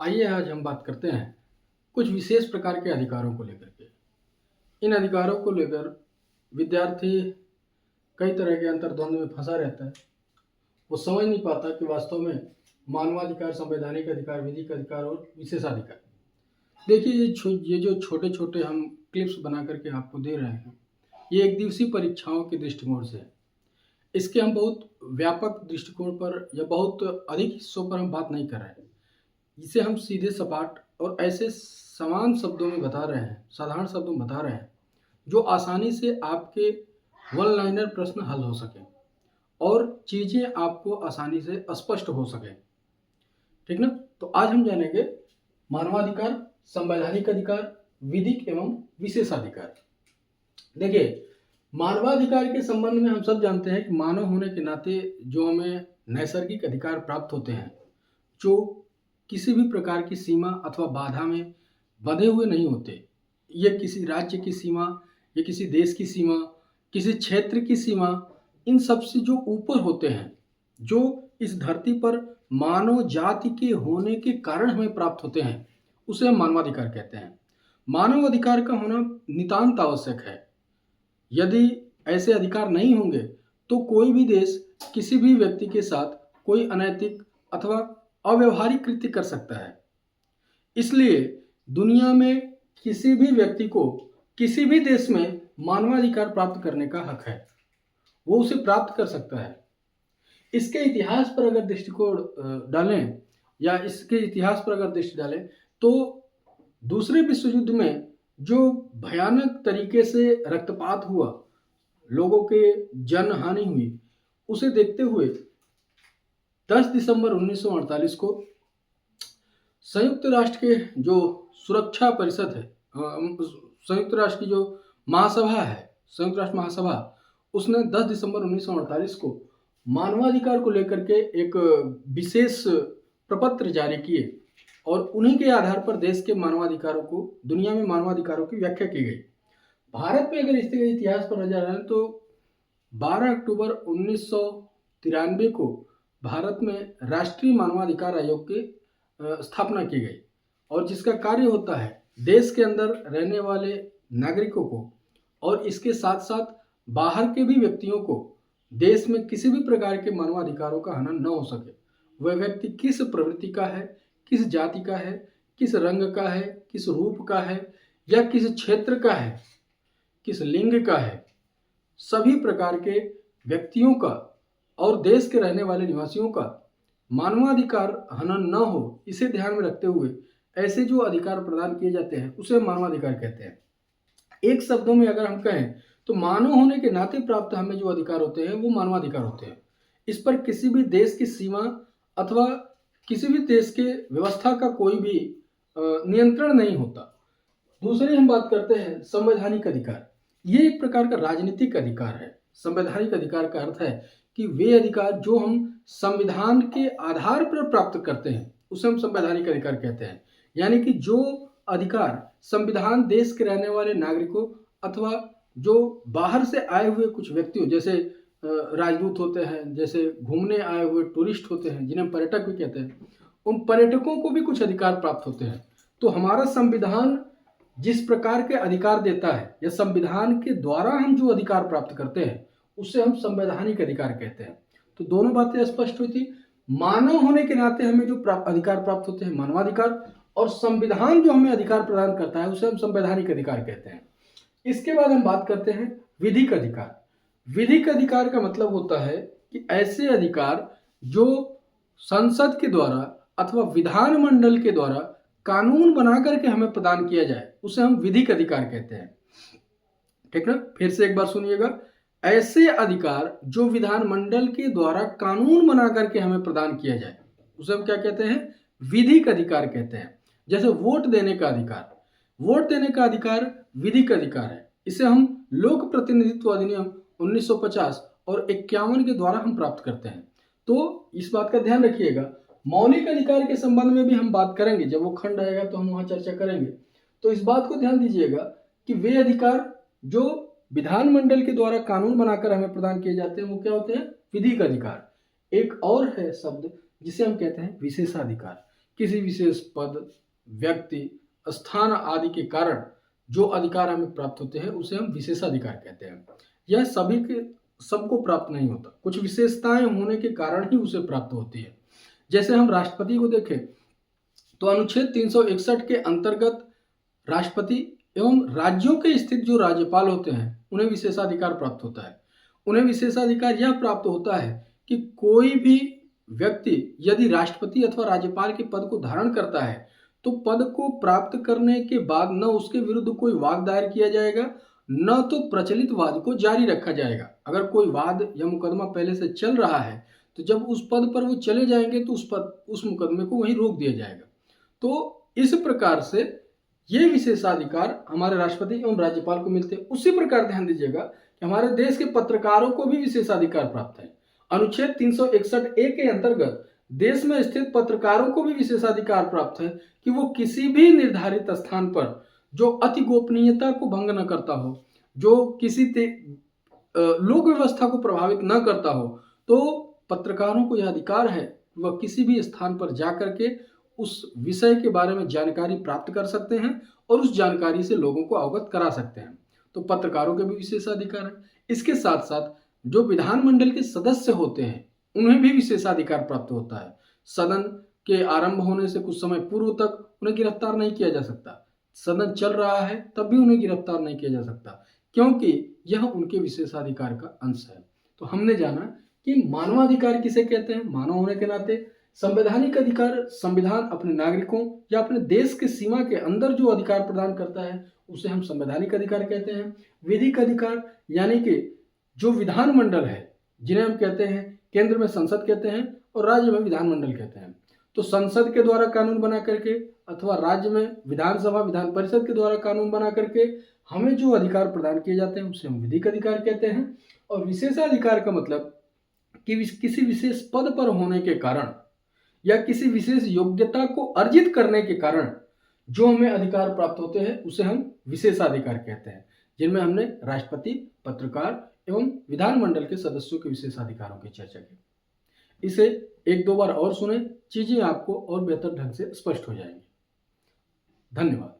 आइए आज हम बात करते हैं कुछ विशेष प्रकार के अधिकारों को लेकर के। इन अधिकारों को लेकर विद्यार्थी कई तरह के अंतर्द्वंद में फंसा रहता है। वो समझ नहीं पाता कि वास्तव में मानवाधिकार, संवैधानिक अधिकार, विधिक अधिकार और विशेषाधिकार। देखिए ये जो छोटे छोटे हम क्लिप्स बना करके आपको दे रहे हैं, ये एक दिवसीय परीक्षाओं के दृष्टिकोण से है। इसके हम बहुत व्यापक दृष्टिकोण पर या बहुत अधिक हिस्सों पर हम बात नहीं कर रहे हैं। इसे हम सीधे सपाट और ऐसे समान शब्दों में बता रहे हैं, साधारण शब्दों में बता रहे हैं, जो आसानी से आपके वन लाइनर प्रश्न हल हो सके और चीज़ें आपको आसानी से स्पष्ट हो सके। ठीक ना? तो आज हम जानेंगे मानवाधिकार, संवैधानिक अधिकार, विधिक एवं विशेषाधिकार। देखिए, मानवाधिकार के संबंध में हम सब जानते हैं कि मानव होने के नाते जो हमें नैसर्गिक अधिकार प्राप्त होते हैं, जो किसी भी प्रकार की सीमा अथवा बाधा में बंधे हुए नहीं होते। ये किसी राज्य की सीमा, ये किसी देश की सीमा, किसी क्षेत्र की सीमा, इन सब से जो ऊपर होते हैं, जो इस धरती पर मानव जाति के होने के कारण हमें प्राप्त होते हैं, उसे हम मानवाधिकार कहते हैं। मानव अधिकार का होना नितांत आवश्यक है। यदि ऐसे अधिकार नहीं होंगे तो कोई भी देश किसी भी व्यक्ति के साथ कोई अनैतिक अथवा अव्यवहारिक कृत्य कर सकता है। इसलिए दुनिया में किसी भी व्यक्ति को किसी भी देश में मानवाधिकार प्राप्त करने का हक है, वो उसे प्राप्त कर सकता है। इसके इतिहास पर अगर दृष्टिकोण डालें या इसके इतिहास पर अगर दृष्टि डालें तो दूसरे विश्व युद्ध में जो भयानक तरीके से रक्तपात हुआ, लोगों के जन हानि हुई, उसे देखते हुए 10 दिसंबर 1948 को संयुक्त राष्ट्र के जो सुरक्षा परिषद है, संयुक्त राष्ट्र की जो महासभा है, संयुक्त राष्ट्र महासभा, उसने 10 दिसंबर 1948 को मानवाधिकार को लेकर के एक विशेष प्रपत्र जारी किए और उन्हीं के आधार पर देश के मानवाधिकारों को, दुनिया में मानवाधिकारों की व्याख्या की गई। भारत में अगर इसके इतिहास पर नजर डालें तो 12 अक्टूबर 1993 को भारत में राष्ट्रीय मानवाधिकार आयोग की स्थापना की गई और जिसका कार्य होता है देश के अंदर रहने वाले नागरिकों को और इसके साथ साथ बाहर के भी व्यक्तियों को देश में किसी भी प्रकार के मानवाधिकारों का हनन न हो सके। वह व्यक्ति किस प्रवृत्ति का है, किस जाति का है, किस रंग का है, किस रूप का है या किस क्षेत्र का है, किस लिंग का है, सभी प्रकार के व्यक्तियों का और देश के रहने वाले निवासियों का मानवाधिकार हनन न हो, इसे ध्यान में रखते हुए ऐसे जो अधिकार प्रदान किए जाते हैं उसे मानवाधिकार कहते हैं। एक शब्दों में अगर हम कहें तो मानव होने के नाते प्राप्त हमें जो अधिकार होते हैं वो मानवाधिकार होते हैं। इस पर किसी भी देश की सीमा अथवा किसी भी देश के व्यवस्था का कोई भी नियंत्रण नहीं होता। दूसरी हम बात करते हैं संवैधानिक अधिकार। ये एक प्रकार का राजनीतिक अधिकार है। संवैधानिक अधिकार का अर्थ है कि वे अधिकार जो हम संविधान के आधार पर प्राप्त करते हैं उसे हम संवैधानिक अधिकार कहते हैं। यानी कि जो अधिकार संविधान देश के रहने वाले नागरिकों अथवा जो बाहर से आए हुए कुछ व्यक्तियों, जैसे राजदूत होते हैं, जैसे घूमने आए हुए टूरिस्ट होते हैं जिन्हें पर्यटक भी कहते हैं, उन पर्यटकों को भी कुछ अधिकार प्राप्त होते हैं। तो हमारा संविधान जिस प्रकार के अधिकार देता है या संविधान के द्वारा हम जो अधिकार प्राप्त करते हैं उसे हम संवैधानिक अधिकार कहते हैं। तो दोनों बातें स्पष्ट हुई थी। मानव होने के नाते हमें जो अधिकार प्राप्त होते हैं मानवाधिकार, और संविधान जो हमें अधिकार प्रदान करता है उसे हम संवैधानिक अधिकार कहते हैं। इसके बाद हम बात करते हैं विधिक अधिकार। विधिक अधिकार का मतलब होता है कि ऐसे अधिकार जो संसद के द्वारा अथवा विधानमंडल के द्वारा कानून बना करके हमें प्रदान किया जाए उसे हम विधिक अधिकार कहते हैं। ठीक ना? फिर से एक बार सुनिएगा, ऐसे अधिकार जो विधानमंडल के द्वारा कानून बना करके हमें प्रदान किया जाए उसे हम क्या कहते हैं? विधिक अधिकार कहते हैं। जैसे वोट देने का अधिकार, वोट देने का अधिकार विधिक अधिकार है। इसे हम लोक प्रतिनिधित्व अधिनियम 1950 और 51 के द्वारा हम प्राप्त करते हैं। तो इस बात का ध्यान रखिएगा। मौलिक अधिकार के संबंध में भी हम बात करेंगे, जब वो खंड आएगा तो हम वहां चर्चा करेंगे। तो इस बात को ध्यान दीजिएगा कि वे अधिकार जो विधानमंडल के द्वारा कानून बनाकर हमें प्रदान किए जाते हैं वो क्या होते हैं? विधिक अधिकार। एक और है शब्द जिसे हम कहते हैं विशेषाधिकार। किसी विशेष पद, व्यक्ति, स्थान आदि के कारण जो अधिकार हमें प्राप्त होते हैं उसे हम विशेषाधिकार कहते हैं। यह सभी के सबको प्राप्त नहीं होता, कुछ विशेषताएं होने के कारण ही उसे प्राप्त होती है। जैसे हम राष्ट्रपति को देखें तो अनुच्छेद 361 के अंतर्गत राष्ट्रपति एवं राज्यों के स्थित जो राज्यपाल होते हैं उन्हें विशेषाधिकार प्राप्त होता है। उन्हें विशेषाधिकार यह प्राप्त होता है कि कोई भी व्यक्ति यदि राष्ट्रपति अथवा राज्यपाल के पद को धारण करता है तो पद को प्राप्त करने के बाद न उसके विरुद्ध कोई वाद दायर किया जाएगा, न तो प्रचलित वाद को जारी रखा जाएगा। अगर कोई वाद या मुकदमा पहले से चल रहा है तो जब उस पद पर वो चले जाएंगे तो उस मुकदमे को वहीं रोक दिया जाएगा। तो इस प्रकार से ये विशेषाधिकार हमारे राष्ट्रपति एवं राज्यपाल को मिलते हैं। उसी प्रकार ध्यान दीजिएगा कि हमारे देश के पत्रकारों को भी विशेषाधिकार प्राप्त है। अनुच्छेद 361A के अंतर्गत देश में स्थित पत्रकारों को भी विशेषाधिकार प्राप्त है कि वो किसी भी निर्धारित स्थान पर जो अति गोपनीयता को भंग न करता हो, जो किसी लोक व्यवस्था को प्रभावित न करता हो, तो पत्रकारों को यह अधिकार है वह किसी भी स्थान पर जाकर के उस विषय के बारे में जानकारी प्राप्त कर सकते हैं और उस जानकारी से लोगों को अवगत करा सकते हैं। तो पत्रकारों के भी विशेषाधिकार है। इसके साथ साथ जो विधानमंडल के सदस्य होते हैं उन्हें भी विशेषाधिकार प्राप्त होता है। सदन के आरंभ होने से कुछ समय पूर्व तक उन्हें गिरफ्तार नहीं किया जा सकता, सदन चल रहा है तब भी उन्हें गिरफ्तार नहीं किया जा सकता, क्योंकि यह उनके विशेषाधिकार का अंश है। तो हमने जाना कि मानवाधिकार किसे कहते हैं। मानव होने के नाते संवैधानिक अधिकार, संविधान अपने नागरिकों या अपने देश के सीमा के अंदर जो अधिकार प्रदान करता है उसे हम संवैधानिक अधिकार कहते हैं। विधिक अधिकार यानी कि जो विधानमंडल है, जिन्हें हम कहते हैं केंद्र में संसद कहते हैं और राज्य में विधानमंडल कहते हैं। तो संसद के द्वारा कानून बना करके अथवा राज्य में विधानसभा, विधान परिषद के द्वारा कानून बना करके हमें जो अधिकार प्रदान किए जाते हैं उसे हम विधिक अधिकार कहते हैं। और विशेषाधिकार का मतलब कि किसी विशेष पद पर होने के कारण या किसी विशेष योग्यता को अर्जित करने के कारण जो हमें अधिकार प्राप्त होते हैं उसे हम विशेषाधिकार कहते हैं, जिनमें हमने राष्ट्रपति, पत्रकार एवं विधानमंडल के सदस्यों के विशेषाधिकारों की चर्चा की। इसे एक दो बार और सुने, चीजें आपको और बेहतर ढंग से स्पष्ट हो जाएंगी। धन्यवाद।